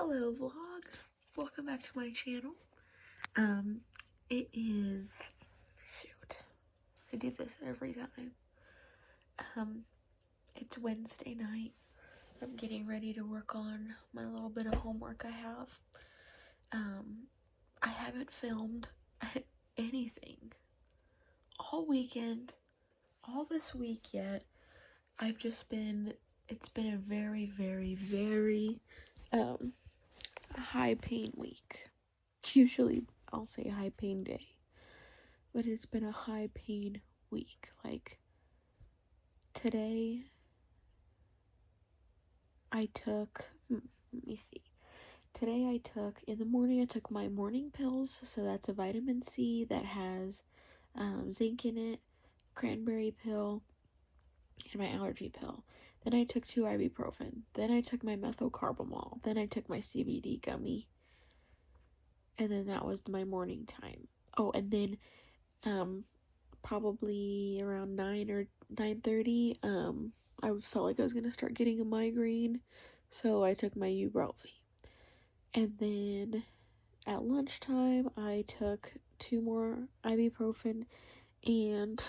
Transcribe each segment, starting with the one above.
Hello vlog, welcome back to my channel. It is, I do this every time. It's Wednesday night. I'm getting ready to work on my little bit of homework I have. I haven't filmed anything all weekend, all this week yet. It's been a very high pain week. Usually I'll say high pain day, but it's been a high pain week. Like today I took, Today in the morning I took my morning pills. So that's a vitamin C that has zinc in it, cranberry pill, and my allergy pill. Then I took 2 ibuprofen. Then I took my methylcarbamol. Then I took my CBD gummy. And then that was my morning time. Oh, and then probably around 9 or 9:30, I felt like I was gonna start getting a migraine, so I took my Ubrelvy. And then at lunchtime I took 2 more ibuprofen and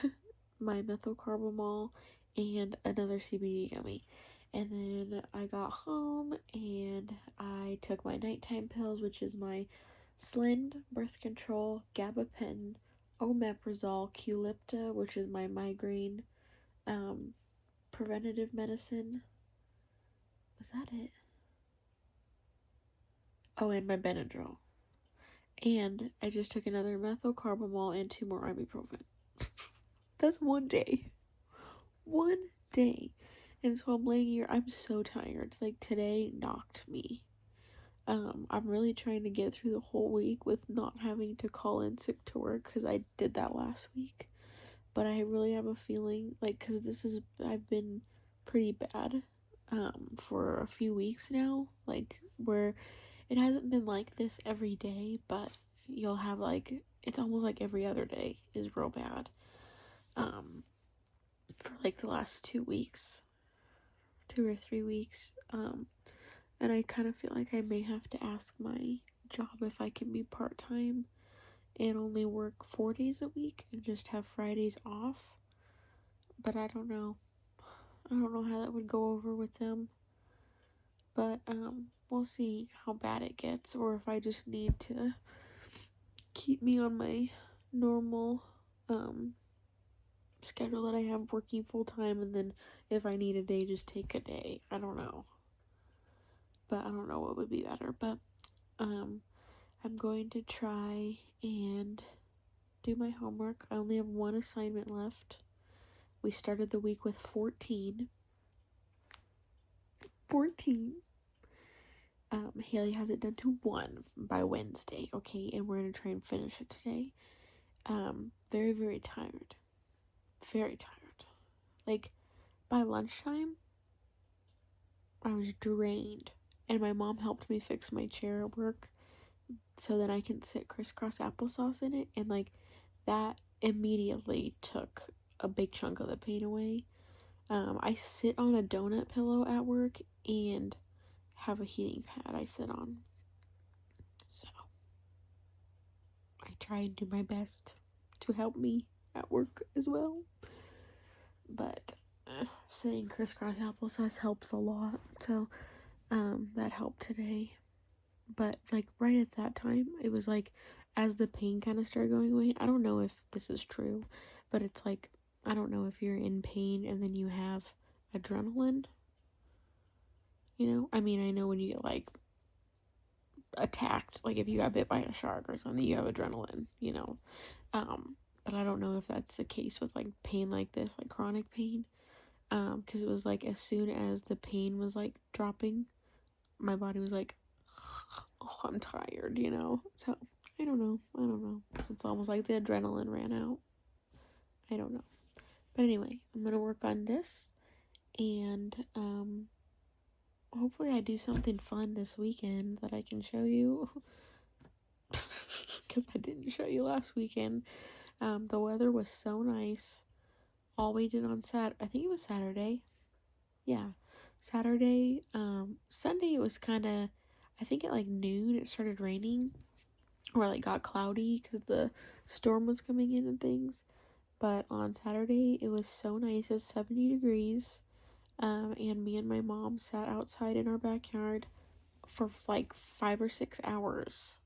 my methylcarbamol and another CBD gummy. And then I got home and I took my nighttime pills, which is my Slind birth control, gabapentin, omeprazole, Qulipta, which is my migraine preventative medicine. Was that it? Oh, and my Benadryl. And I just took another methylcarbamol and 2 more ibuprofen. That's one day. One day. And so I'm laying here. I'm so tired. Like, today knocked me. I'm really trying to get through the whole week with not having to call in sick to work, because I did that last week. But I really have a feeling, like, because I've been pretty bad for a few weeks now, like, where it hasn't been like this every day, but you'll have, like, it's almost like every other day is real bad for like the last 2 weeks, 2 or 3 weeks. And I kind of feel like I may have to ask my job if I can be part-time and only work 4 days a week and just have Fridays off. But I don't know. I don't know how that would go over with them. But we'll see how bad it gets, or if I just need to keep me on my normal schedule that I have, working full-time, and then if I need a day, just take a day. I don't know. But I don't know what would be better. But I'm going to try and do my homework. I only have 1 assignment left. We started the week with 14. Hailey has it done to 1 by Wednesday, okay? And we're going to try and finish it today. Very tired. Very tired. Like, by lunchtime, I was drained. And my mom helped me fix my chair at work so that I can sit crisscross applesauce in it. And, like, that immediately took a big chunk of the pain away. I sit on a donut pillow at work and have a heating pad I sit on. So I try and do my best to help me at work as well. But sitting crisscross applesauce helps a lot. So that helped today. But like right at that time, it was like as the pain kind of started going away. I don't know if this is true, but it's like, I don't know if you're in pain and then you have adrenaline. You know, I mean, I know when you get like attacked, like if you got bit by a shark or something, you have adrenaline, you know. But I don't know if that's the case with like pain like this, like chronic pain. Because it was like as soon as the pain was like dropping, my body was like, oh, I'm tired, you know. So I don't know. It's almost like the adrenaline ran out. I don't know. But anyway, I'm gonna work on this, and hopefully I do something fun this weekend that I can show you. Because I didn't show you last weekend. The weather was so nice. All we did on I think it was Saturday. Yeah, Saturday. Sunday it was kind of, I think at like noon it started raining, or like got cloudy because the storm was coming in and things. But on Saturday it was so nice. It was 70 degrees. And me and my mom sat outside in our backyard for like 5 or 6 hours,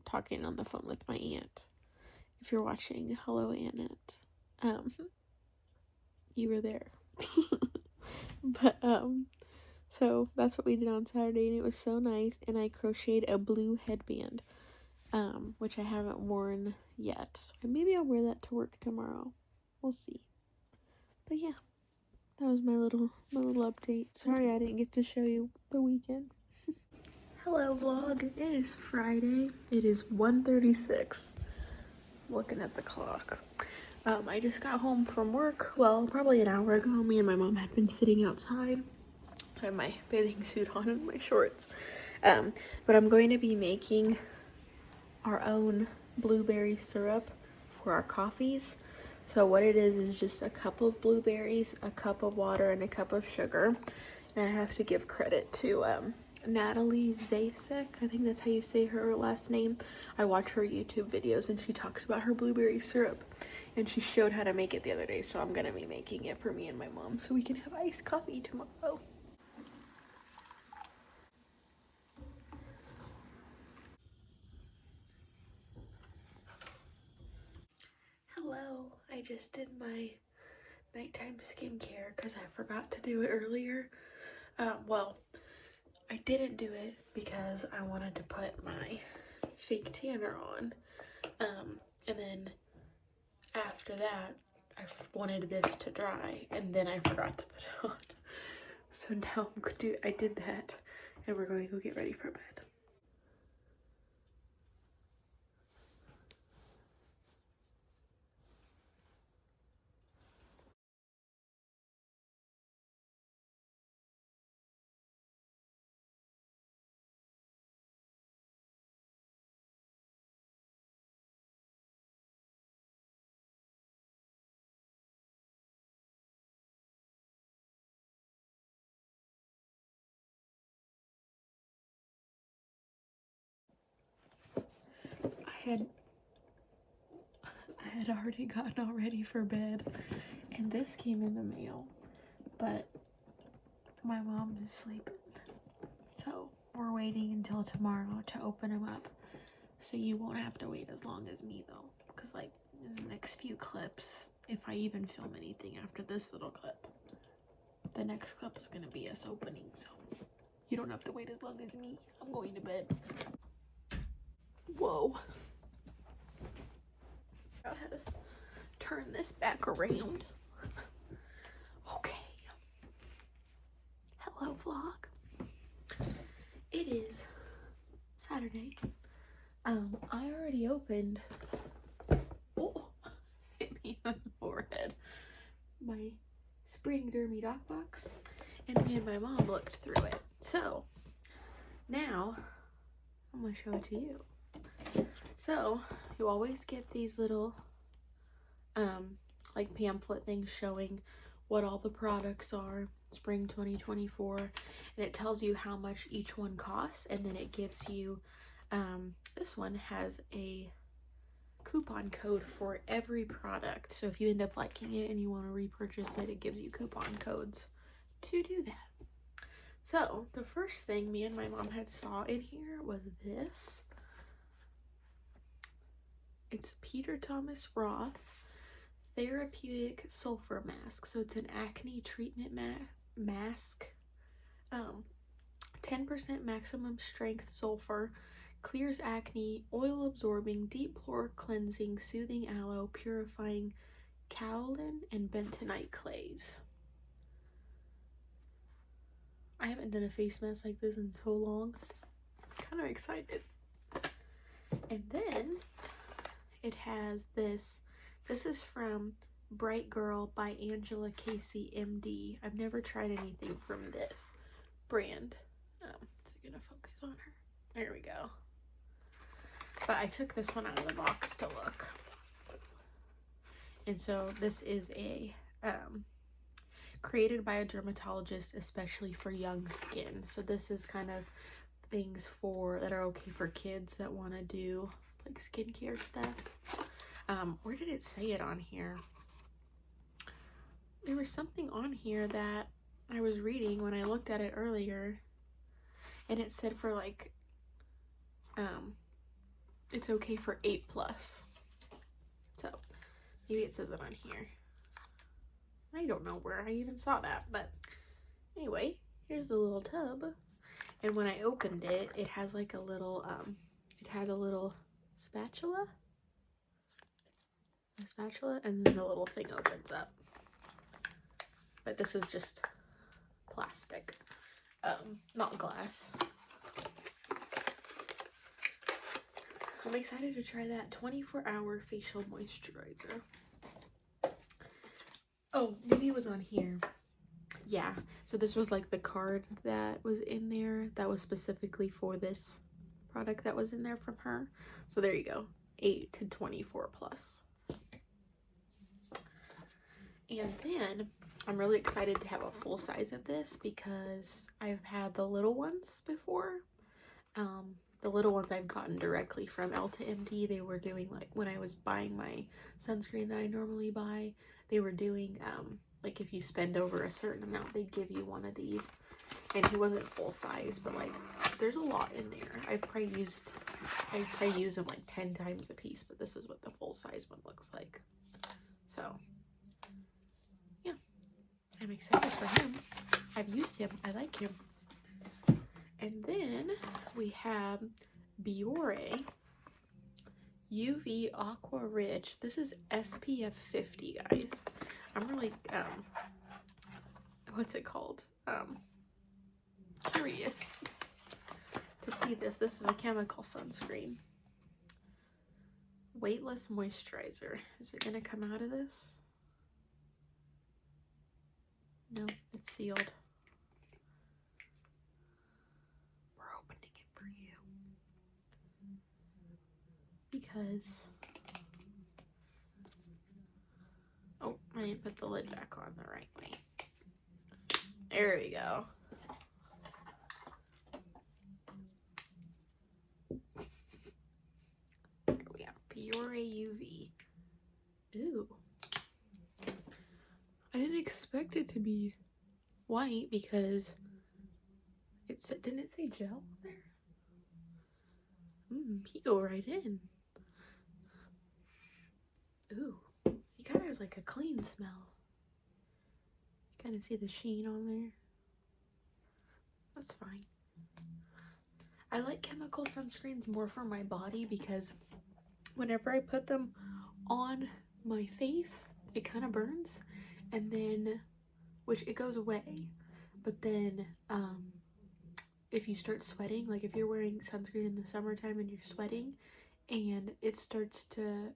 talking on the phone with my aunt. If you're watching, hello, Annette. You were there. But so that's what we did on Saturday, and it was so nice. And I crocheted a blue headband, which I haven't worn yet. So maybe I'll wear that to work tomorrow. We'll see. But yeah, that was my little update. Sorry I didn't get to show you the weekend. Hello vlog. It is Friday. It is 1:36. Looking at the clock. I just got home from work. Well, probably an hour ago. Me and my mom had been sitting outside. I have my bathing suit on and my shorts. But I'm going to be making our own blueberry syrup for our coffees. So what it is just a cup of blueberries, a cup of water, and a cup of sugar. And I have to give credit to Natalie Zasek. I think that's how you say her last name. I watch her YouTube videos and she talks about her blueberry syrup. And she showed how to make it the other day. So I'm going to be making it for me and my mom so we can have iced coffee tomorrow. Hello, I just did my nighttime skincare because I forgot to do it earlier. Well, I didn't do it because I wanted to put my fake tanner on. And then after that, I wanted this to dry, and then I forgot to put it on. So now I did that, and we're going to go get ready for bed. I had already gotten all ready for bed, and this came in the mail, but my mom is sleeping, so we're waiting until tomorrow to open them up. So you won't have to wait as long as me though, because like in the next few clips, if I even film anything after this little clip, the next clip is gonna be us opening, so you don't have to wait as long as me. I'm going to bed. Whoa. I had to turn this back around. Okay. Hello vlog. It is Saturday. I already opened, oh, hit me on the forehead, my spring DERMY doc box, and me and my mom looked through it. So now I'm gonna show it to you. So you always get these little like pamphlet things showing what all the products are, spring 2024, and it tells you how much each one costs, and then it gives you this one has a coupon code for every product. So if you end up liking it and you want to repurchase it, it gives you coupon codes to do that. So the first thing me and my mom had saw in here was this. It's Peter Thomas Roth Therapeutic Sulfur Mask. So it's an acne treatment mask. 10% maximum strength sulfur, clears acne, oil absorbing, deep pore cleansing, soothing aloe, purifying kaolin and bentonite clays. I haven't done a face mask like this in so long. Kind of excited. And then it has this. This is from Bright Girl by Angela Casey MD. I've never tried anything from this brand. Is it gonna focus on her? There we go. But I took this one out of the box to look. And so this is a created by a dermatologist especially for young skin. So this is kind of things for that are okay for kids that want to do like skincare stuff. Where did it say it on here? There was something on here that I was reading when I looked at it earlier, and it said for like it's okay for 8+. So maybe it says it on here. I don't know where I even saw that, but anyway, here's the little tub. And when I opened it, it has like a little spatula. A spatula, and then the little thing opens up. But this is just plastic, not glass. I'm excited to try that 24-hour facial moisturizer. Oh, maybe it was on here. Yeah, so this was like the card that was in there that was specifically for this product that was in there from her. So there you go, 8 to 24+. And then I'm really excited to have a full size of this because I've had the little ones before. The little ones I've gotten directly from EltaMD. They were doing, like, when I was buying my sunscreen that I normally buy, they were doing, like, if you spend over a certain amount, they'd give you one of these. And he wasn't full size, but, like, there's a lot in there. I probably use them, like, 10 times a piece, but this is what the full size one looks like. So, yeah. I'm excited for him. I've used him. I like him. And then we have Dior UV Aqua Rich. This is SPF 50, guys. I'm really, what's it called? Curious to see this. This is a chemical sunscreen. Weightless moisturizer. Is it gonna come out of this? No, it's sealed. Because, oh, I didn't put the lid back on the right way. There we go. There we have Dior UV. Ooh. I didn't expect it to be white because didn't it say gel there? He go right in. Ooh, he kind of has like a clean smell. You kind of see the sheen on there. That's fine. I like chemical sunscreens more for my body because whenever I put them on my face, it kind of burns, and then, which it goes away, but then if you start sweating, like if you're wearing sunscreen in the summertime and you're sweating and it starts to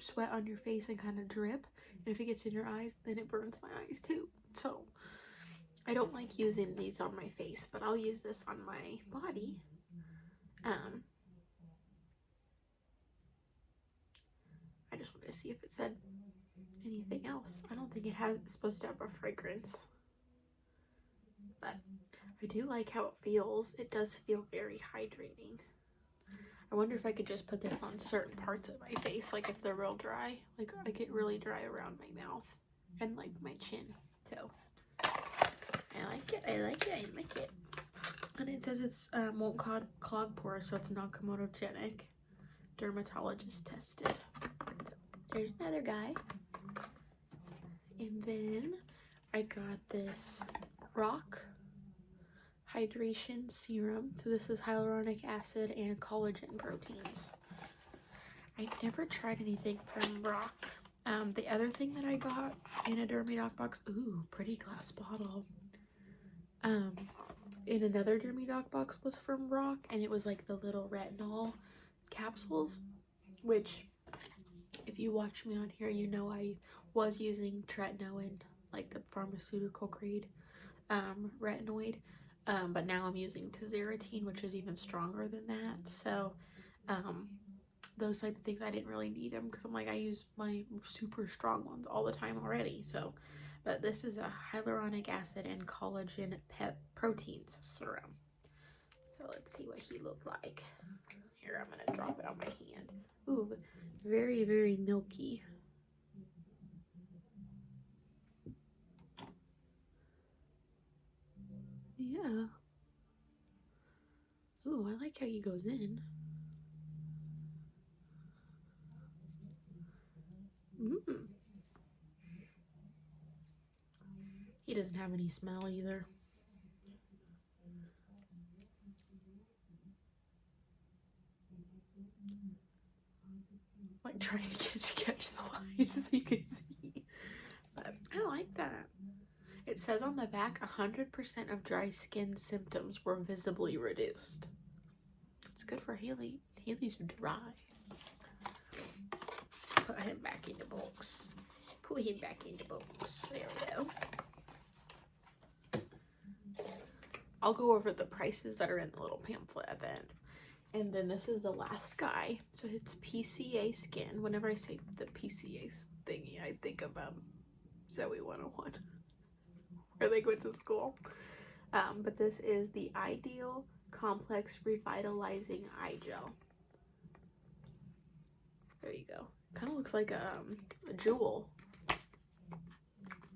sweat on your face and kind of drip, and if it gets in your eyes, then it burns my eyes too. So I don't like using these on my face, but I'll use this on my body. I just wanted to see if it said anything else. I don't think it's supposed to have a fragrance, but I do like how it feels. It does feel very hydrating. I wonder if I could just put this on certain parts of my face, like if they're real dry. Like I get really dry around my mouth and like my chin. So I like it. I like it. I like it. And it says it's won't clog pores, so it's not comedogenic. Dermatologist tested. So there's another guy. And then I got this Rock Hydration Serum. So this is hyaluronic acid and collagen proteins. I never tried anything from Rock. The other thing that I got in a DERMY Doc box, ooh, pretty glass bottle. In another DERMY Doc box was from Rock, and it was like the little retinol capsules, which if you watch me on here, you know I was using tretinoin, like the pharmaceutical grade retinoid. But now I'm using tazarotene, which is even stronger than that. So, those type of things, I didn't really need them because I'm like, I use my super strong ones all the time already. So, but this is a hyaluronic acid and collagen proteins serum. So let's see what he looked like. Here, I'm gonna drop it on my hand. Ooh, very, very milky. Yeah. Ooh, I like how he goes in. He doesn't have any smell either. Like trying to get to catch the light so you can see. But I like that. It says on the back, 100% of dry skin symptoms were visibly reduced. It's good for Hailey. Hailey's dry. Put him back in the box. Put him back in the box. There we go. I'll go over the prices that are in the little pamphlet at the end. And then this is the last guy. So it's PCA Skin. Whenever I say the PCA thingy, I think of Zoe 101. Where they went to school. But this is the Ideal Complex Revitalizing Eye Gel. There you go. Kind of looks like a jewel. I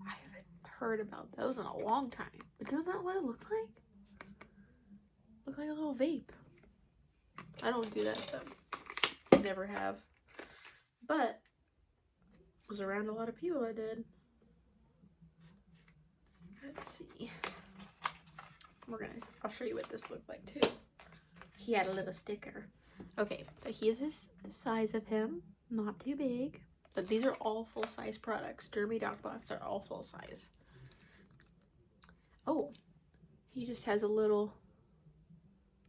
haven't heard about those in a long time. But isn't that what it looks like? Looks like a little vape. I don't do that though. Never have. But was around a lot of people that did. Let's see. I'll show you what this looked like too. He had a little sticker. Okay, so here's the size of him. Not too big. But these are all full-size products. DERMY DocBox are all full-size. Oh, he just has a little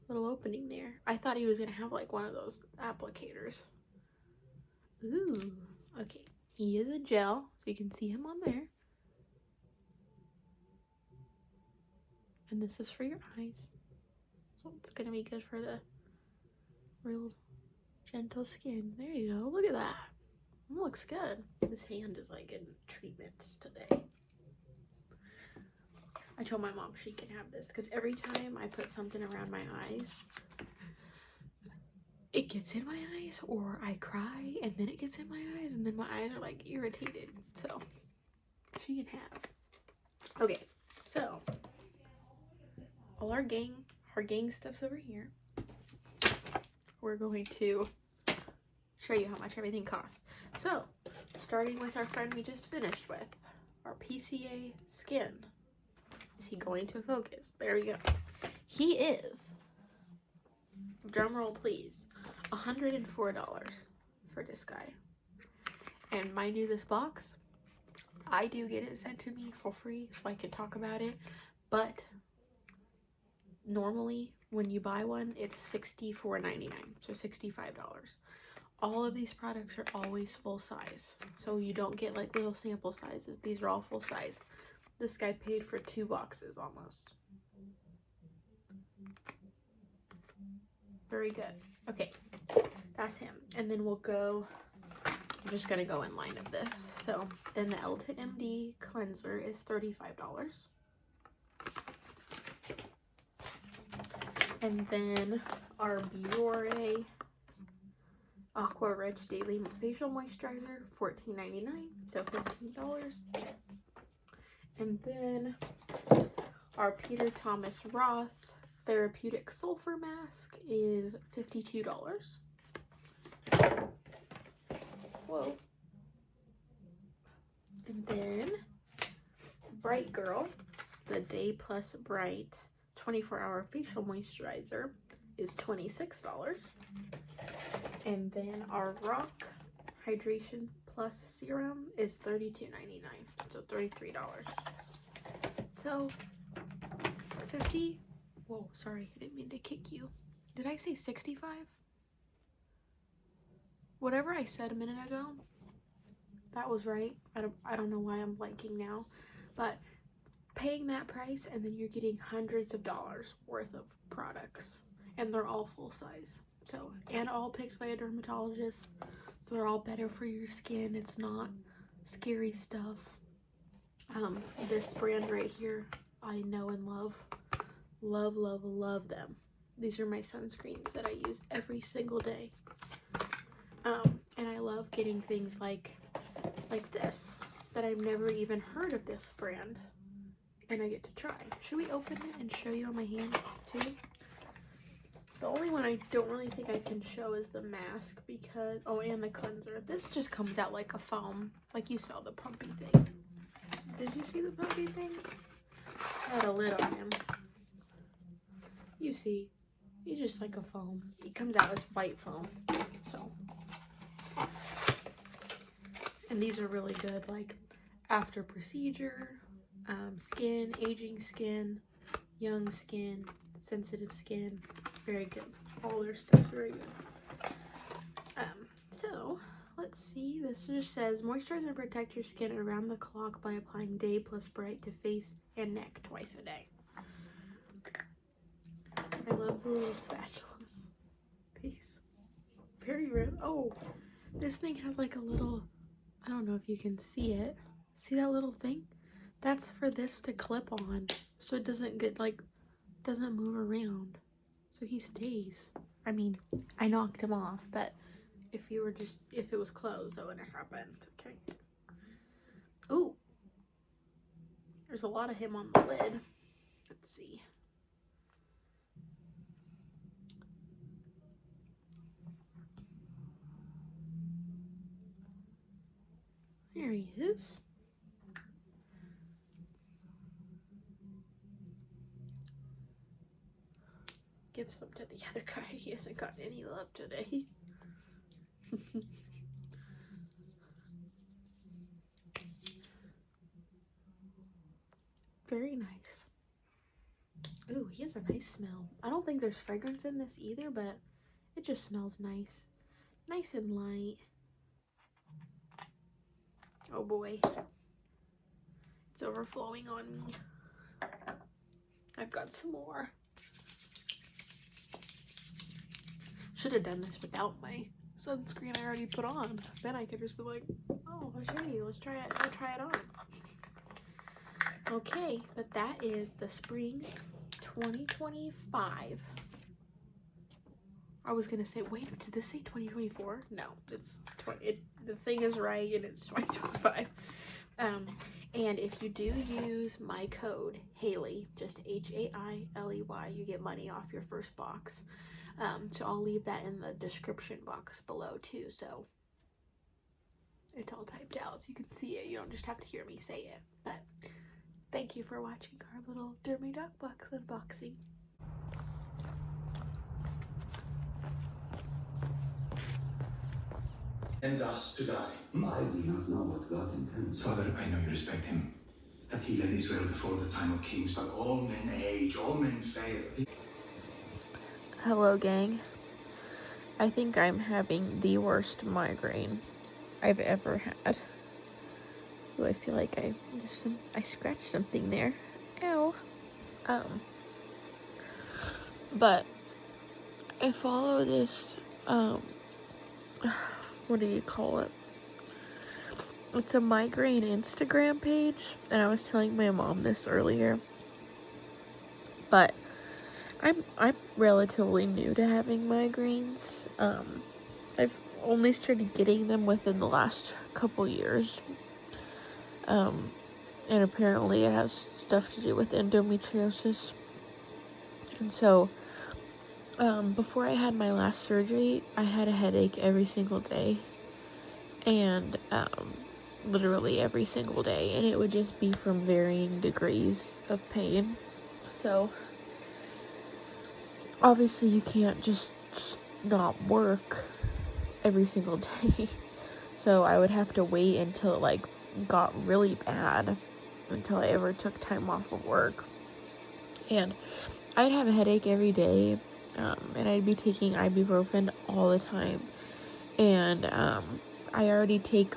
opening there. I thought he was gonna have like one of those applicators. Ooh, okay. He is a gel, so you can see him on there. And this is for your eyes. So it's gonna be good for the real gentle skin. There you go. Look at that. It looks good. This hand is like in treatments today. I told my mom she can have this because every time I put something around my eyes, it gets in my eyes, or I cry and then it gets in my eyes, and then my eyes are like irritated. So she can have. Okay, so all our gang stuff's over here. We're going to show you how much everything costs. So starting with our friend we just finished with, our PCA Skin. Is he going to focus? There we go. He is, drum roll please, $104 for this guy. And mind you, this box, I do get it sent to me for free so I can talk about it, but normally when you buy one, it's $64.99, so $65. All of these products are always full size, so you don't get like little sample sizes. These are all full size. This guy paid for 2 boxes almost. Very good. Okay, that's him. And then we'll go, I'm just gonna go in line of this. So then the EltaMD cleanser is $35. And then our Dior Aqua Rich Daily Facial Moisturizer, $14.99, so $15. And then our Peter Thomas Roth Therapeutic Sulfur Mask is $52. Whoa. And then Bright Girl, the Day Plus Bright 24-hour facial moisturizer is $26. And then our Rock Hydration Plus Serum is $32.99, so $33. So 50. Whoa, sorry, I didn't mean to kick you. Did I say 65? Whatever I said a minute ago, that was right. I don't know why I'm blanking now, but paying that price and then you're getting hundreds of dollars worth of products, and they're all full size. So, and all picked by a dermatologist, so they're all better for your skin. It's not scary stuff. This brand right here, I know and love them. These are my sunscreens that I use every single day. And I love getting things like this that I've never even heard of this brand, and I get to try. Should we open it and show you on my hand too? The only one I don't really think I can show is the mask because, oh, and the cleanser. This just comes out like a foam, like you saw the pumpy thing. Did you see the pumpy thing? It had a lid on him. You see, he's just like a foam. He comes out as white foam, so. And these are really good, like after procedure, skin, aging skin, young skin, sensitive skin. Very good. All their stuff's very good. So let's see. This just says moisturize and protect your skin around the clock by applying Day Plus Bright to face and neck twice a day. I love the little spatulas. These very red. Oh, this thing has like a little, I don't know if you can see it. See that little thing? That's for this to clip on so it doesn't get like, doesn't move around. So he stays. I mean, I knocked him off, but if it was closed, that wouldn't have happened. Okay. Ooh. There's a lot of him on the lid. Let's see. There he is. Give some to the other guy. He hasn't gotten any love today. Very nice. Ooh, he has a nice smell. I don't think there's fragrance in this either, but it just smells nice. Nice and light. Oh boy. It's overflowing on me. I've got some more. Should have done this without my sunscreen I already put on. Then I could just be like, oh, I'll show you. Let's try it. I'll try it on. Okay, but that is the spring 2025. I was gonna say, wait, did this say 2024? No, it's the thing is right, and it's 2025. And if you do use my code Hailey, just Hailey, you get money off your first box. So I'll leave that in the description box below too, so it's all typed out so you can see it. You don't just have to hear me say it. But thank you for watching our little Dermy Dog Box unboxing. Intends us to die. I do not know what God intends. Father, I know you respect him. That he led Israel before the time of kings, but all men age, all men fail. Hello, gang. I think I'm having the worst migraine I've ever had. Ooh, I feel like I scratched something there. Ow. But I follow this, what do you call it? It's a migraine Instagram page, and I was telling my mom this earlier. But I'm relatively new to having migraines. I've only started getting them within the last couple years. And apparently it has stuff to do with endometriosis. And so, before I had my last surgery, I had a headache every single day. And, literally every single day. And it would just be from varying degrees of pain. So, obviously you can't just not work every single day. So I would have to wait until it like got really bad until I ever took time off of work. And I'd have a headache every day, and I'd be taking ibuprofen all the time. And I already take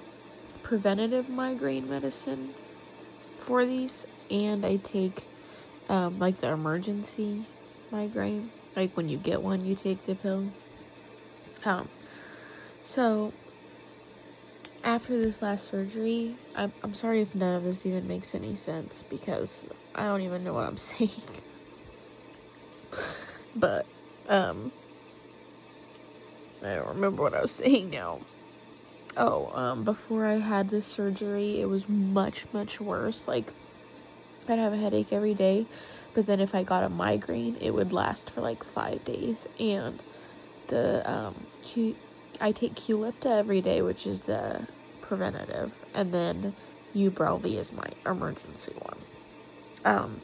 preventative migraine medicine for these, and I take like the emergency migraine. Like when you get one, you take the pill. So after this last surgery, I'm sorry if none of this even makes any sense because I don't even know what I'm saying. But I don't remember what I was saying now. Before I had this surgery, it was much, much worse. Like, I'd have a headache every day, but then if I got a migraine, it would last for like 5 days. And I take Qulipta every day, which is the preventative, and then Ubrelvy is my emergency one.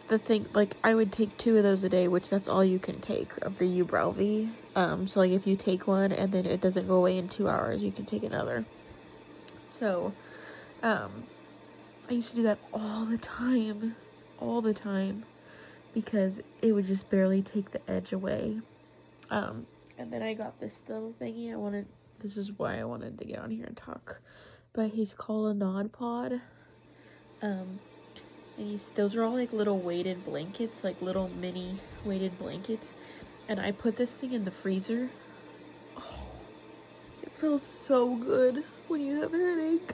The thing, like, I would take 2 of those a day, which that's all you can take of the Ubrelvy. So like if you take one and then it doesn't go away in 2 hours, you can take another. So, I used to do that all the time, because it would just barely take the edge away. And then I got this little thingy. This is why I wanted to get on here and talk. But he's called a Nod Pod. And those are all like little weighted blankets, like little mini weighted blankets. And I put this thing in the freezer. Oh, it feels so good when you have a headache.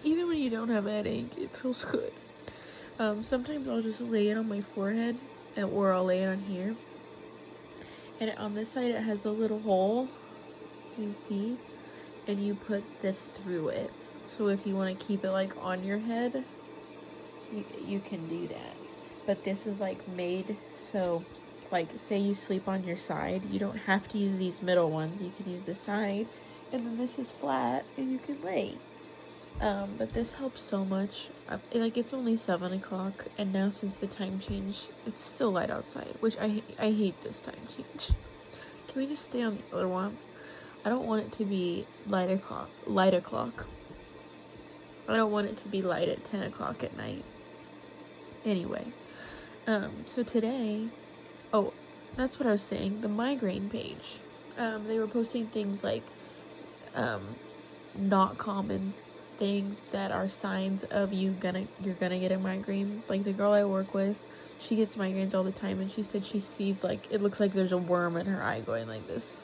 Even when you don't have a headache, it feels good. Sometimes I'll just lay it on my forehead, or I'll lay it on here. And on this side, it has a little hole, you can see, and you put this through it. So if you want to keep it like on your head, you can do that. But this is like made so, like, say you sleep on your side, you don't have to use these middle ones. You can use the side, and then this is flat, and you can lay. But this helps so much. It's only 7 o'clock, and now since the time change, it's still light outside, which I hate this time change. Can we just stay on the other one? I don't want it to be light o'clock. I don't want it to be light at 10 o'clock at night. Anyway, so today, that's what I was saying, the migraine page, they were posting things like, not common things that are signs of you're gonna get a migraine. Like the girl I work with, she gets migraines all the time, and she said she sees, like, it looks like there's a worm in her eye going like this.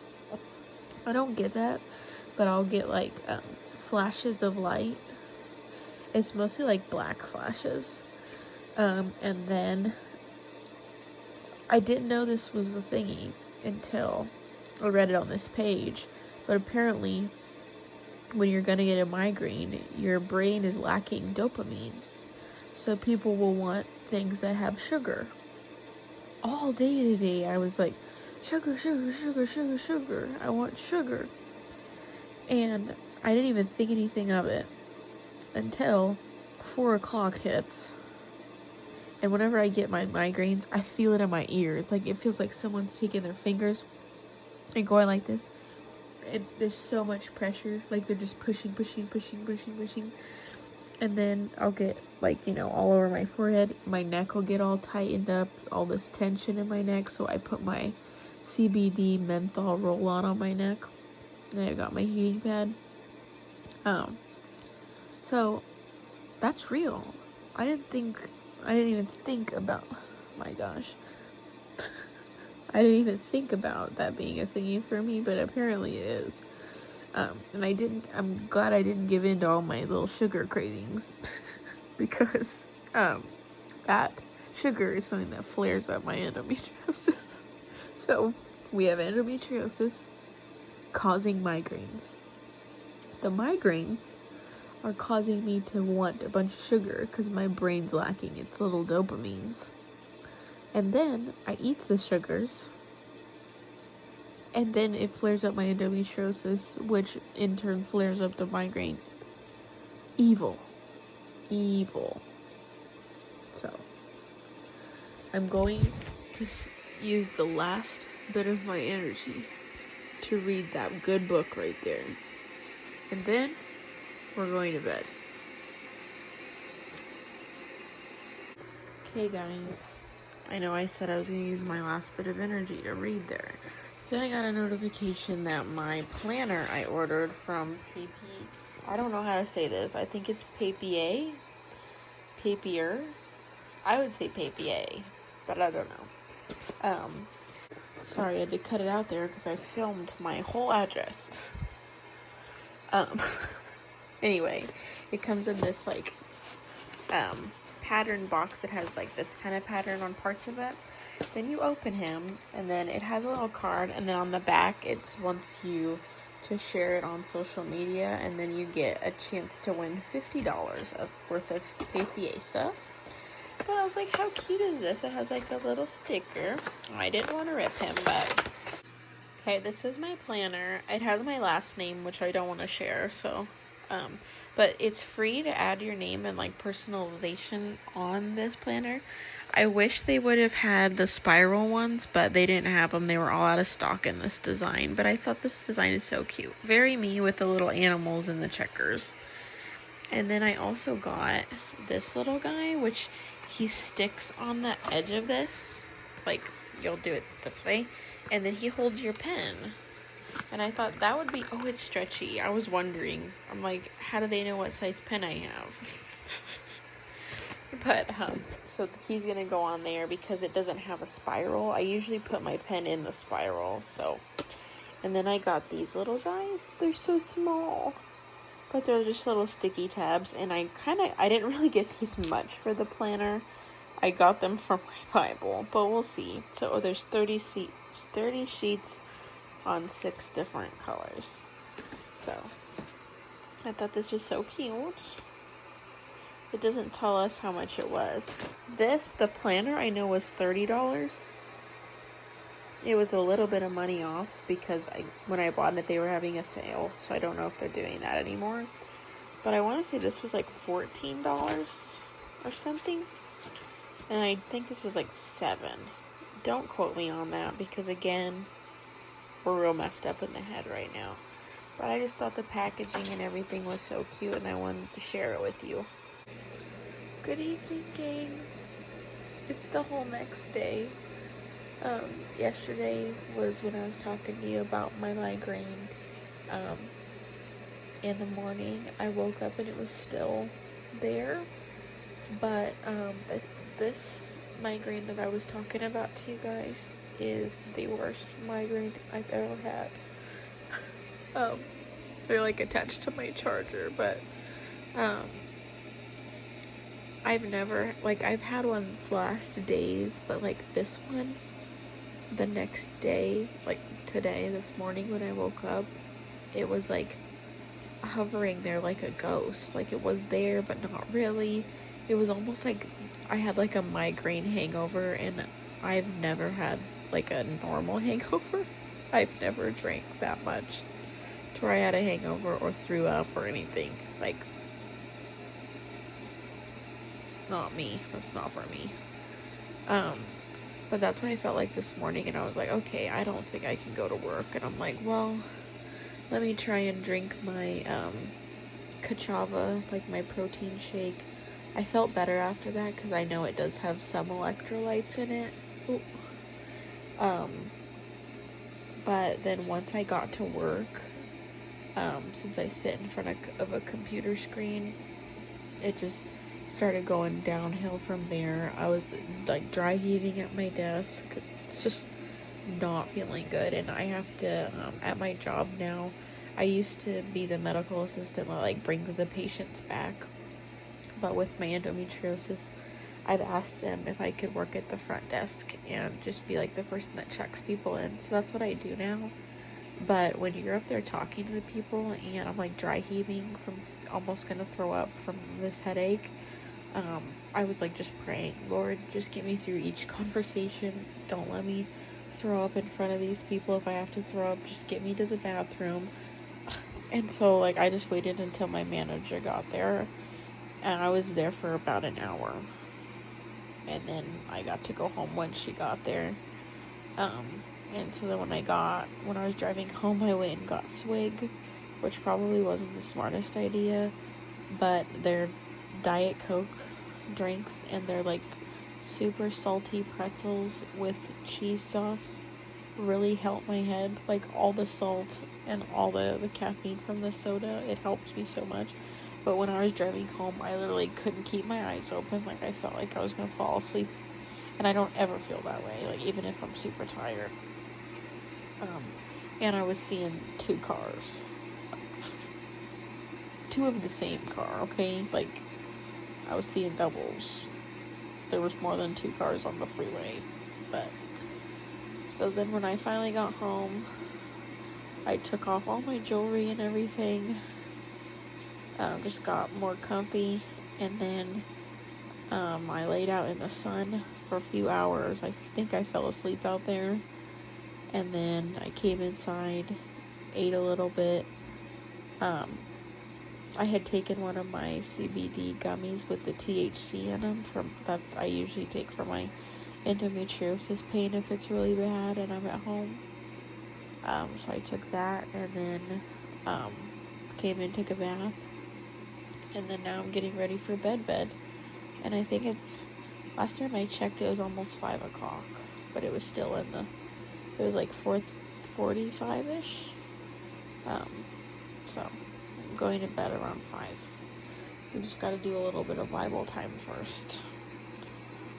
I don't get that, but I'll get like flashes of light. It's mostly like black flashes, and then I didn't know this was a thingy until I read it on this page, but apparently when you're gonna get a migraine, your brain is lacking dopamine. So people will want things that have sugar. All day today, I was like, sugar. I want sugar. And I didn't even think anything of it until 4 o'clock hits. And whenever I get my migraines, I feel it in my ears. Like, it feels like someone's taking their fingers and going like this. There's so much pressure, like they're just pushing, and then I'll get, like, all over my forehead. My neck will get all tightened up, all this tension in my neck, so I put my CBD menthol roll-on on my neck, and I got my heating pad. So that's real. I didn't even think about, my gosh, I didn't even think about that being a thingy for me, but apparently it is. And I'm glad I didn't give in to all my little sugar cravings, because, that sugar is something that flares up my endometriosis. So, we have endometriosis causing migraines. The migraines are causing me to want a bunch of sugar, because my brain's lacking its little dopamines. And then I eat the sugars, and then it flares up my endometriosis, which in turn flares up the migraine. Evil. So, I'm going to use the last bit of my energy to read that good book right there. And then, we're going to bed. Okay, guys. I know I said I was going to use my last bit of energy to read there. Then I got a notification that my planner I ordered from I don't know how to say this. I think it's papier. I would say papier, but I don't know. Sorry, I had to cut it out there because I filmed my whole address. Anyway, it comes in this, like, pattern box. It has, like, this kind of pattern on parts of it, Then you open him, and then it has a little card, and then on the back, it's wants you to share it on social media, and then you get a chance to win $50 worth of papier stuff. But I was like, how cute is this? It has like a little sticker. I didn't want to rip him, but... Okay, this is my planner. It has my last name, which I don't want to share, so... but it's free to add your name and like personalization on this planner. I wish they would have had the spiral ones, but they didn't have them. They were all out of stock in this design, but I thought this design is so cute. Very me with the little animals and the checkers. And then I also got this little guy, which he sticks on the edge of this. Like, you'll do it this way, and then he holds your pen. And I thought that would be... Oh, it's stretchy. I was wondering. I'm like, how do they know what size pen I have? But, so he's going to go on there because it doesn't have a spiral. I usually put my pen in the spiral, so... And then I got these little guys. They're so small. But they're just little sticky tabs. And I didn't really get these much for the planner. I got them from my Bible. But we'll see. So, there's 30 sheets on 6 different colors. So, I thought this was so cute. It doesn't tell us how much it was. The planner, I know was $30. It was a little bit of money off because when I bought it, they were having a sale. So I don't know if they're doing that anymore. But I want to say this was like $14 or something. And I think this was like $7. Don't quote me on that because, again, we're real messed up in the head right now. But I just thought the packaging and everything was so cute and I wanted to share it with you. Good evening, gang. It's the whole next day. Yesterday was when I was talking to you about my migraine. In the morning, I woke up and it was still there. But this migraine that I was talking about to you guys is the worst migraine I've ever had. So you're like attached to my charger, but I've never, like, I've had ones last days, but like this one, the next day, like today, this morning when I woke up, it was like hovering there like a ghost. Like it was there, but not really. It was almost like I had like a migraine hangover, and I've never had like a normal hangover. I've never drank that much to where I had a hangover or threw up or anything. Like, not me. That's not for me. But that's what I felt like this morning, and I was like, okay, I don't think I can go to work. And I'm like, well, let me try and drink my Kachava, like my protein shake. I felt better after that because I know it does have some electrolytes in it. Ooh. But then once I got to work, since I sit in front of a computer screen, it just started going downhill from there. I was like dry heaving at my desk. It's just not feeling good, and I have to at my job now, I used to be the medical assistant that like brings the patients back, but with my endometriosis, I've asked them if I could work at the front desk and just be like the person that checks people in. So that's what I do now. But when you're up there talking to the people and I'm like dry heaving from almost gonna throw up from this headache, I was like just praying, Lord, just get me through each conversation. Don't let me throw up in front of these people. If I have to throw up, just get me to the bathroom. And so like I just waited until my manager got there, and I was there for about an hour, and then I got to go home when she got there. And so then when I was driving home, I went and got Swig, which probably wasn't the smartest idea, but they're Diet Coke drinks, and they're like super salty pretzels with cheese sauce really helped my head. Like all the salt and all the caffeine from the soda, it helped me so much. But when I was driving home, I literally couldn't keep my eyes open. Like I felt like I was gonna fall asleep, and I don't ever feel that way, like even if I'm super tired. And I was seeing 2 cars, 2 of the same car, okay? Like I was seeing doubles. There was more than 2 cars on the freeway. But so then when I finally got home, I took off all my jewelry and everything. Just got more comfy, and then I laid out in the sun for a few hours. I think I fell asleep out there, and then I came inside, ate a little bit. I had taken one of my CBD gummies with the THC in them. I usually take for my endometriosis pain if it's really bad and I'm at home. So I took that, and then came in, took a bath, and then now I'm getting ready for bed. And I think last time I checked, it was almost 5 o'clock, but it was still it was like 4:45-ish. So I'm going to bed around 5. We just got to do a little bit of Bible time first.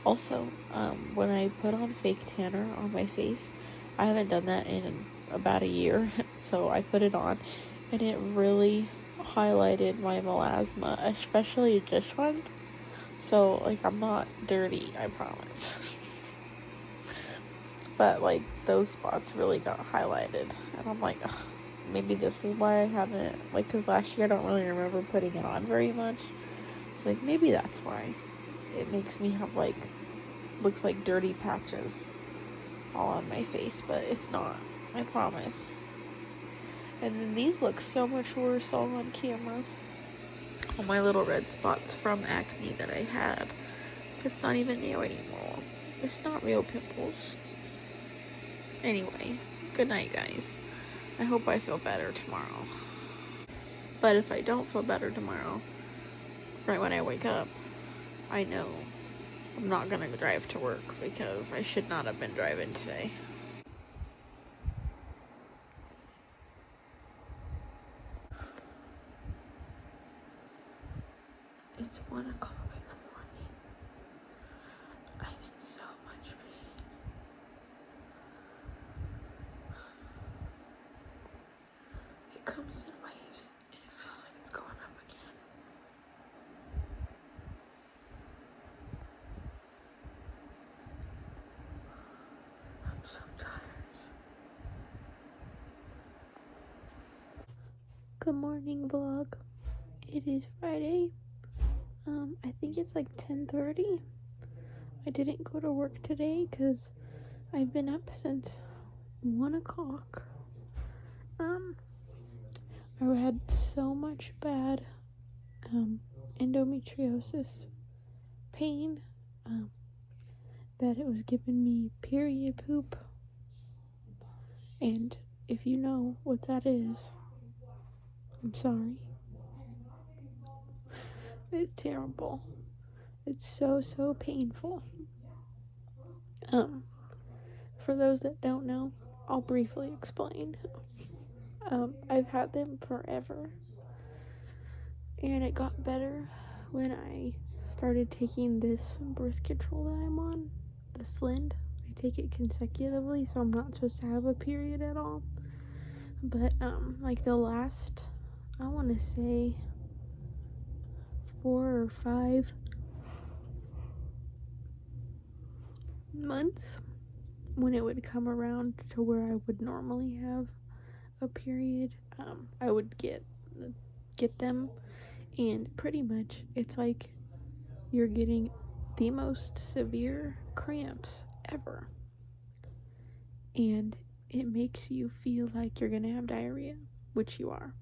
Also, when I put on fake tanner on my face, I haven't done that in about a year, so I put it on, and it really highlighted my melasma, especially this one. So, like, I'm not dirty, I promise. But, like, those spots really got highlighted, and I'm like, ugh, maybe this is why I haven't, like, because last year I don't really remember putting it on very much. It's like, maybe that's why it makes me have, like, looks like dirty patches all on my face, but it's not, I promise. And then these look so much worse all on camera. All my little red spots from acne that I had. It's not even there anymore. It's not real pimples. Anyway, good night, guys. I hope I feel better tomorrow. But if I don't feel better tomorrow, right when I wake up, I know I'm not gonna drive to work because I should not have been driving today. It's 1 o'clock in the morning. I'm in so much pain. It comes in waves, and it feels like it's going up again. I'm so tired. Good morning, vlog. It is Friday. I think it's like 10:30. I didn't go to work today because I've been up since 1 o'clock. I had so much bad endometriosis pain that it was giving me period poop. And if you know what that is, I'm sorry. It's terrible. It's so painful. For those that don't know, I'll briefly explain. I've had them forever, and it got better when I started taking this birth control that I'm on, the Slind. I take it consecutively, so I'm not supposed to have a period at all. But like the last, I want to say 4 or 5 months, when it would come around to where I would normally have a period, I would get them, and pretty much it's like you're getting the most severe cramps ever, and it makes you feel like you're gonna have diarrhea, which you are.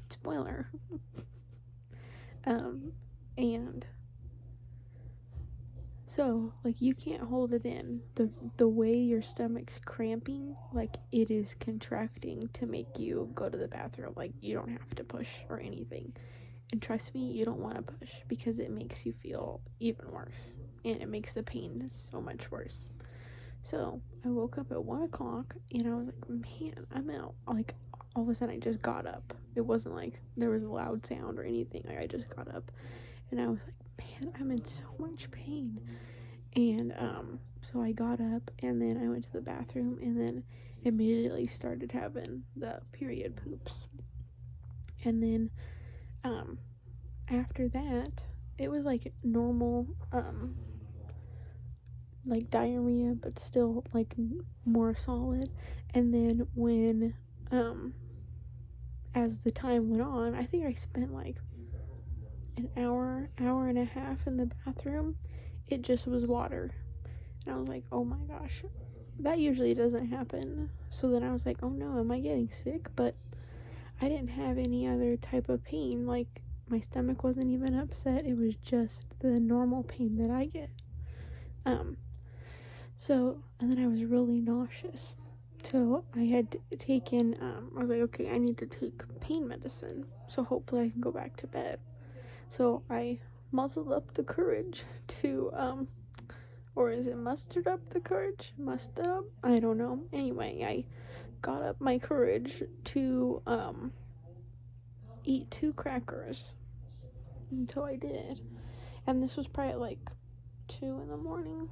Spoiler. And so, like, you can't hold it in. The way your stomach's cramping, like, it is contracting to make you go to the bathroom. Like, you don't have to push or anything. And trust me, you don't want to push because it makes you feel even worse. And it makes the pain so much worse. So, I woke up at 1 o'clock and I was like, man, I'm out. Like, all of a sudden I just got up. It wasn't like there was a loud sound or anything. Like, I just got up and I was like, man, I'm in so much pain. And so I got up and then I went to the bathroom and then immediately started having the period poops. And then after that, it was like normal like diarrhea, but still like more solid. And then when as the time went on, I think I spent like an hour and a half in the bathroom. It just was water. And I was like, oh my gosh, that usually doesn't happen. So then I was like, oh no, am I getting sick? But I didn't have any other type of pain. Like, my stomach wasn't even upset. It was just the normal pain that I get. So, and then I was really nauseous. So I had taken, I was like, okay, I need to take pain medicine. So hopefully I can go back to bed. So I muzzled up the courage to, or is it mustered up the courage? Mustered up? I don't know. Anyway, I got up my courage to, eat 2 crackers. And so I did. And this was probably at like 2 in the morning.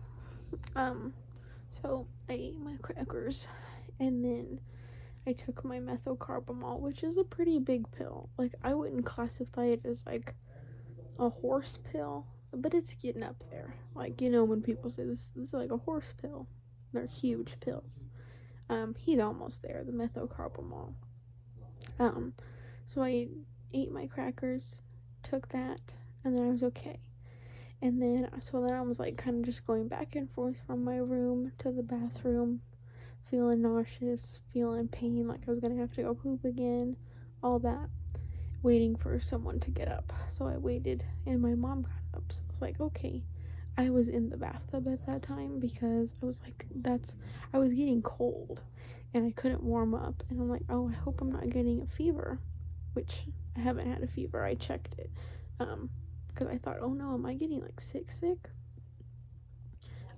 So I ate my crackers, and then I took my methylcarbamol, which is a pretty big pill. Like, I wouldn't classify it as like a horse pill, but it's getting up there. Like, you know, when people say this is like a horse pill, they're huge pills. He's almost there, the methylcarbamol. So I ate my crackers, took that, and then I was okay. And then, so then I was like kind of just going back and forth from my room to the bathroom, feeling nauseous, feeling pain, like I was gonna have to go poop again, all that, waiting for someone to get up. So I waited, and my mom got up. So I was like, okay. I was in the bathtub at that time because I was like, I was getting cold, and I couldn't warm up. And I'm like, oh, I hope I'm not getting a fever, which I haven't had a fever. I checked it. Because I thought, oh no, am I getting like sick?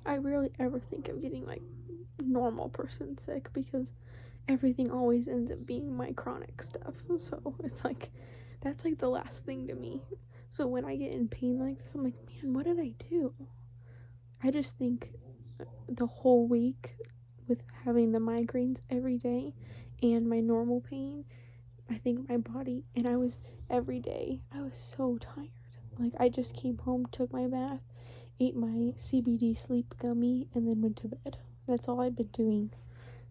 I rarely ever think of getting like normal person sick because everything always ends up being my chronic stuff. So it's like, that's like the last thing to me. So when I get in pain like this, I'm like, man, what did I do? I just think the whole week with having the migraines every day and my normal pain, I think my body, and every day, I was so tired. Like, I just came home, took my bath, ate my CBD sleep gummy, and then went to bed. That's all I've been doing.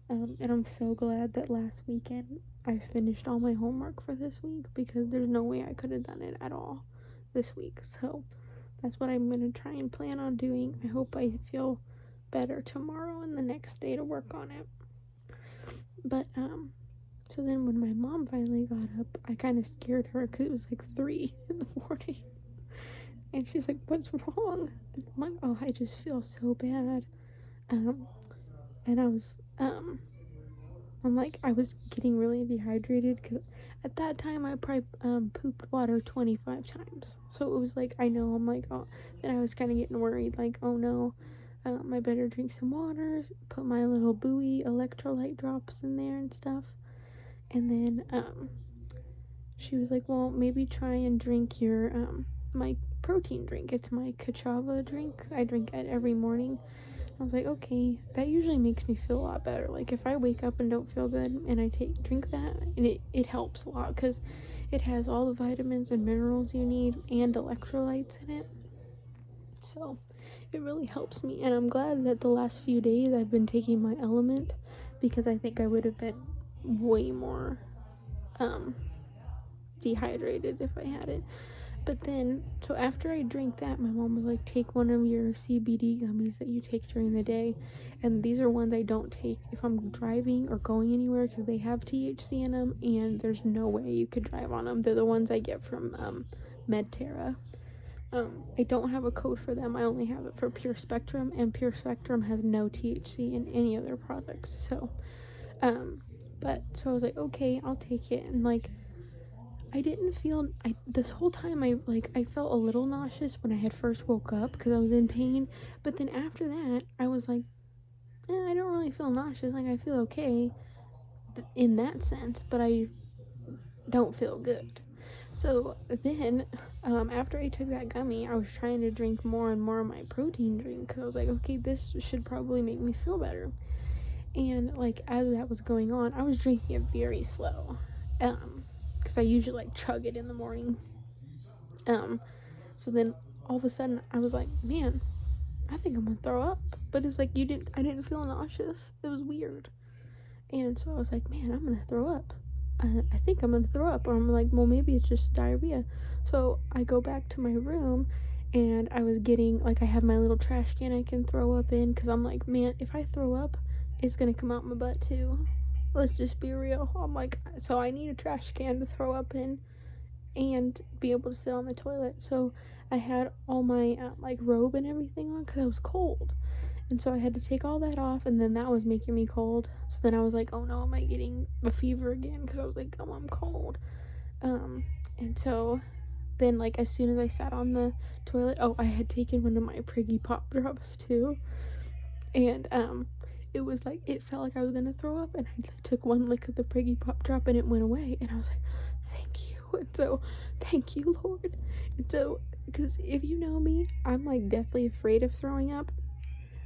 And I'm so glad that last weekend I finished all my homework for this week, because there's no way I could have done it at all this week. So that's what I'm going to try and plan on doing. I hope I feel better tomorrow and the next day to work on it. But, so then when my mom finally got up, I kind of scared her because it was like 3 in the morning. And she's like, what's wrong? And I'm like, oh, I just feel so bad. And I was, I'm like, I was getting really dehydrated because at that time I probably pooped water 25 times. So it was like, I know, I'm like, oh, then I was kind of getting worried, like, oh no, I better drink some water, put my little buoy electrolyte drops in there and stuff. And then, she was like, well, maybe try and drink your, my protein drink. It's my Kachava drink. I drink it every morning. I was like, okay, that usually makes me feel a lot better. Like, if I wake up and don't feel good and I drink that, and it helps a lot because it has all the vitamins and minerals you need and electrolytes in it. So it really helps me, and I'm glad that the last few days I've been taking my element, because I think I would have been way more dehydrated if I had it. But then, so after I drank that, my mom was like, take one of your CBD gummies that you take during the day. And these are ones I don't take if I'm driving or going anywhere, because they have THC in them, and there's no way you could drive on them. They're the ones I get from Medterra. I don't have a code for them. I only have it for Pure Spectrum, and Pure Spectrum has no THC in any other products. So, so I was like, okay, I'll take it. And like, I didn't feel, this whole time I felt a little nauseous when I had first woke up because I was in pain. But then after that, I was like, I don't really feel nauseous. Like, I feel okay in that sense, but I don't feel good. So then, after I took that gummy, I was trying to drink more and more of my protein drink because I was like, okay, this should probably make me feel better. And like, as that was going on, I was drinking it very slow, because I usually like chug it in the morning. So then all of a sudden I was like, man, I think I'm gonna throw up. But it's like, I didn't feel nauseous. It was weird. And so I was like, man, I'm gonna throw up. I think I'm gonna throw up. Or I'm like, well, maybe it's just diarrhea. So I go back to my room, and I was getting, like, I have my little trash can I can throw up in, because I'm like, man, if I throw up, it's gonna come out my butt too. Let's just be real. I'm like, so I need a trash can to throw up in and be able to sit on the toilet. So I had all my like robe and everything on because I was cold, and so I had to take all that off, and then that was making me cold. So then I was like, oh no, am I getting a fever again? Because I was like, oh, I'm cold. And so then, like, as soon as I sat on the toilet, I had taken one of my Priggy Pop Drops too, and it was like, it felt like I was gonna throw up, and I took one lick of the Priggy Pop Drop, and it went away, and I was like, thank you. And so, thank you, Lord. And so, because if you know me, I'm like deathly afraid of throwing up.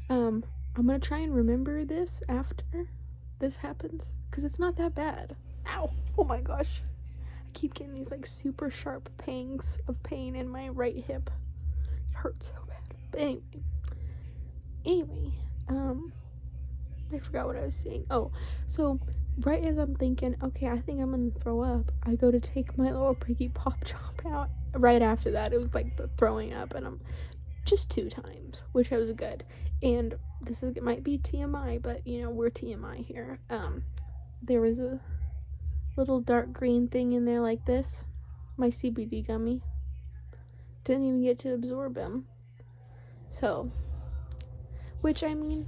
I'm gonna try and remember this after this happens, because it's not that bad. Ow! Oh my gosh. I keep getting these like super sharp pangs of pain in my right hip. It hurts so bad. But anyway, I forgot what I was saying. Oh, so right as I'm thinking, okay, I think I'm gonna throw up, I go to take my little Priggy Pop Drop out. Right after that, it was like the throwing up, and I'm just 2 times, which was good. And it might be TMI, but you know, we're TMI here. There was a little dark green thing in there like this, my CBD gummy. Didn't even get to absorb him. So, which, I mean,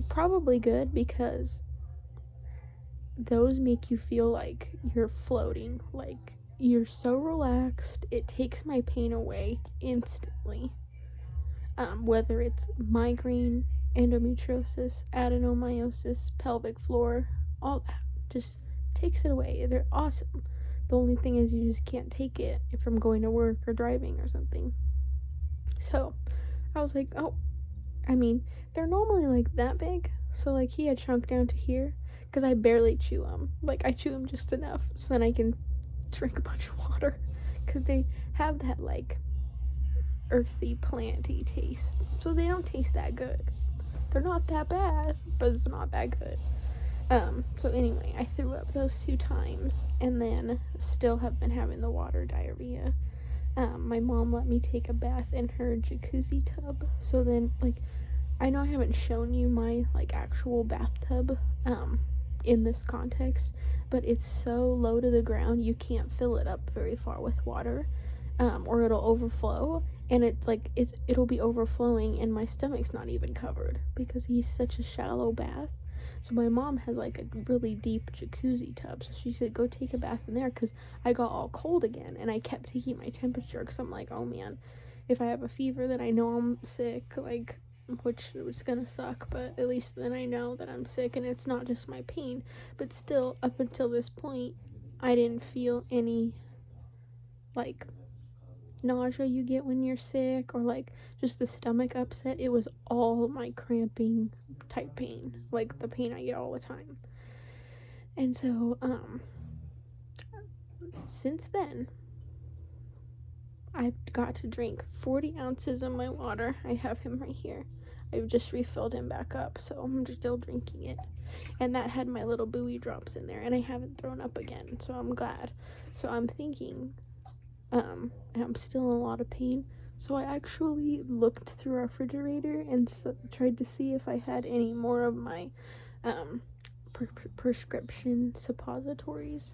probably good, because those make you feel like you're floating, like you're so relaxed. It takes my pain away instantly. Whether it's migraine, endometriosis, adenomyosis, pelvic floor, all that, just takes it away. They're awesome. The only thing is, you just can't take it if I'm going to work or driving or something. So I was like, oh, I mean, they're normally like that big, so like he had shrunk down to here, because I barely chew them. Like, I chew them just enough so then I can drink a bunch of water, because they have that like earthy, planty taste, so they don't taste that good. They're not that bad, but it's not that good. So anyway, I threw up those 2 times, and then still have been having the water diarrhea. My mom let me take a bath in her jacuzzi tub, so then, like, I know I haven't shown you my like actual bathtub in this context, but it's so low to the ground you can't fill it up very far with water, or it'll overflow, and it'll be overflowing, and my stomach's not even covered because he's such a shallow bath. So my mom has like a really deep jacuzzi tub, so she said go take a bath in there, because I got all cold again, and I kept taking my temperature, because I'm like, oh man, if I have a fever, then I know I'm sick, like, which was gonna suck, but at least then I know that I'm sick and it's not just my pain. But still, up until this point, I didn't feel any like nausea you get when you're sick, or like just the stomach upset. It was all my cramping type pain, like the pain I get all the time. And so since then, I've got to drink 40 ounces of my water. I have him right here. I've just refilled him back up, so I'm still drinking it. And that had my little buoy drops in there, and I haven't thrown up again, so I'm glad. So I'm thinking, I'm still in a lot of pain, so I actually looked through our refrigerator and tried to see if I had any more of my prescription suppositories.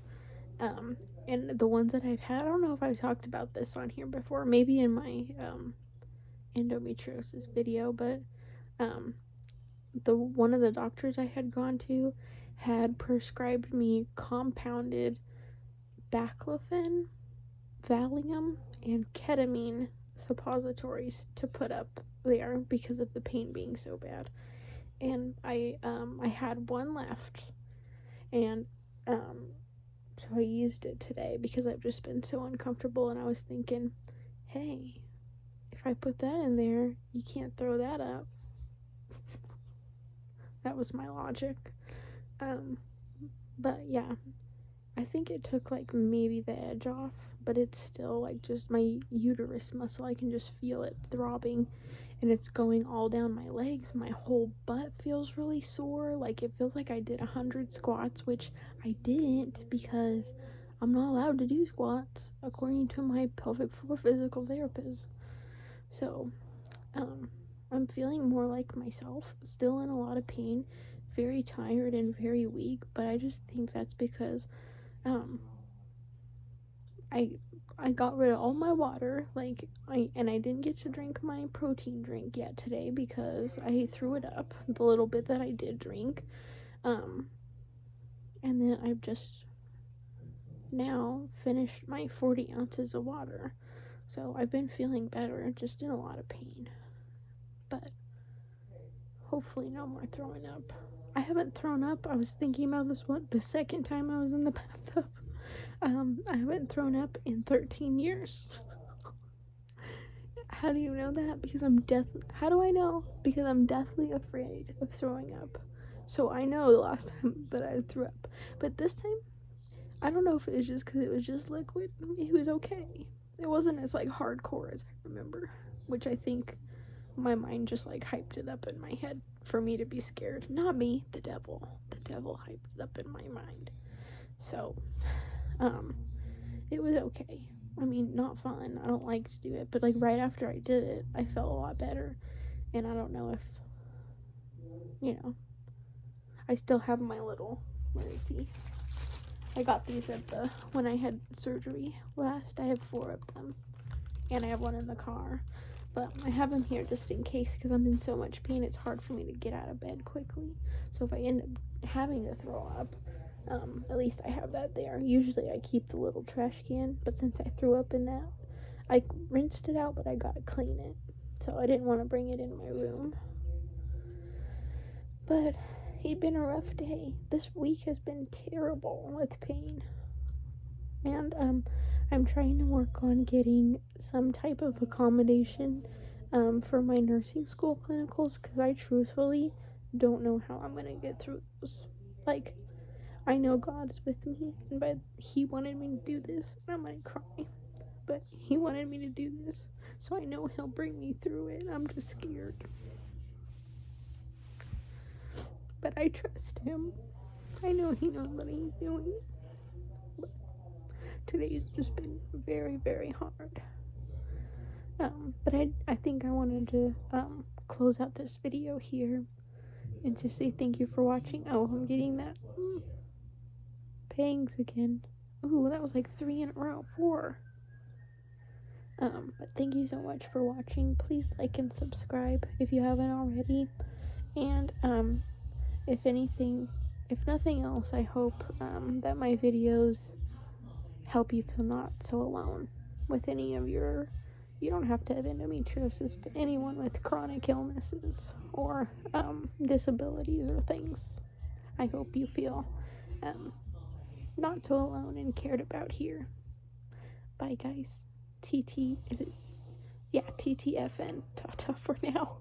And the ones that I've had, I don't know if I've talked about this on here before, maybe in my endometriosis video, but one of the doctors I had gone to had prescribed me compounded baclofen, Valium, and ketamine suppositories to put up there because of the pain being so bad. And I had one left, and so I used it today because I've just been so uncomfortable, and I was thinking, hey, if I put that in there, you can't throw that up. That was my logic. But yeah, I think it took like maybe the edge off, but it's still like just my uterus muscle. I can just feel it throbbing, and it's going all down my legs. My whole butt feels really sore. Like it feels like I did 100 squats, which I didn't because I'm not allowed to do squats according to my pelvic floor physical therapist. So, I'm feeling more like myself, still in a lot of pain, very tired and very weak, but I just think that's because I got rid of all my water, like I didn't get to drink my protein drink yet today because I threw it up, the little bit that I did drink. And then I've just now finished my 40 ounces of water. So I've been feeling better, just in a lot of pain. But hopefully no more throwing up. I haven't thrown up. I was thinking about this the second time I was in the bathtub. I haven't thrown up in 13 years. How do you know that? Because how do I know? Because I'm deathly afraid of throwing up. So I know the last time that I threw up. But this time, I don't know if it was just because it was just liquid. It was okay. It wasn't as like hardcore as I remember, which I think my mind just like hyped it up in my head for me to be scared. Not me, the devil. The devil hyped it up in my mind. So, it was okay. I mean, not fun. I don't like to do it, but like right after I did it, I felt a lot better. And I don't know if, I still have my little, let me see. I got these when I had surgery last. I have 4 of them, and I have one in the car. But I have them here just in case because I'm in so much pain. It's hard for me to get out of bed quickly. So if I end up having to throw up, at least I have that there. Usually I keep the little trash can, but since I threw up in that, I rinsed it out, but I gotta clean it. So I didn't want to bring it in my room. But it's been a rough day. This week has been terrible with pain. And I'm trying to work on getting some type of accommodation for my nursing school clinicals because I truthfully don't know how I'm going to get through those. Like, I know God's with me, but He wanted me to do this, and I'm going to cry. But He wanted me to do this, so I know He'll bring me through it. I'm just scared. But I trust Him. I know He knows what He's doing. But today's just been very, very hard. But I think I wanted to close out this video here and just say thank you for watching. Oh, I'm getting that pangs again. Ooh, that was like 3 in a row, 4. But thank you so much for watching. Please like and subscribe if you haven't already. And if nothing else, I hope that my videos help you feel not so alone with any of your, you don't have to have endometriosis, but anyone with chronic illnesses or disabilities or things. I hope you feel not so alone and cared about here. Bye guys. TTFN. Ta-ta for now.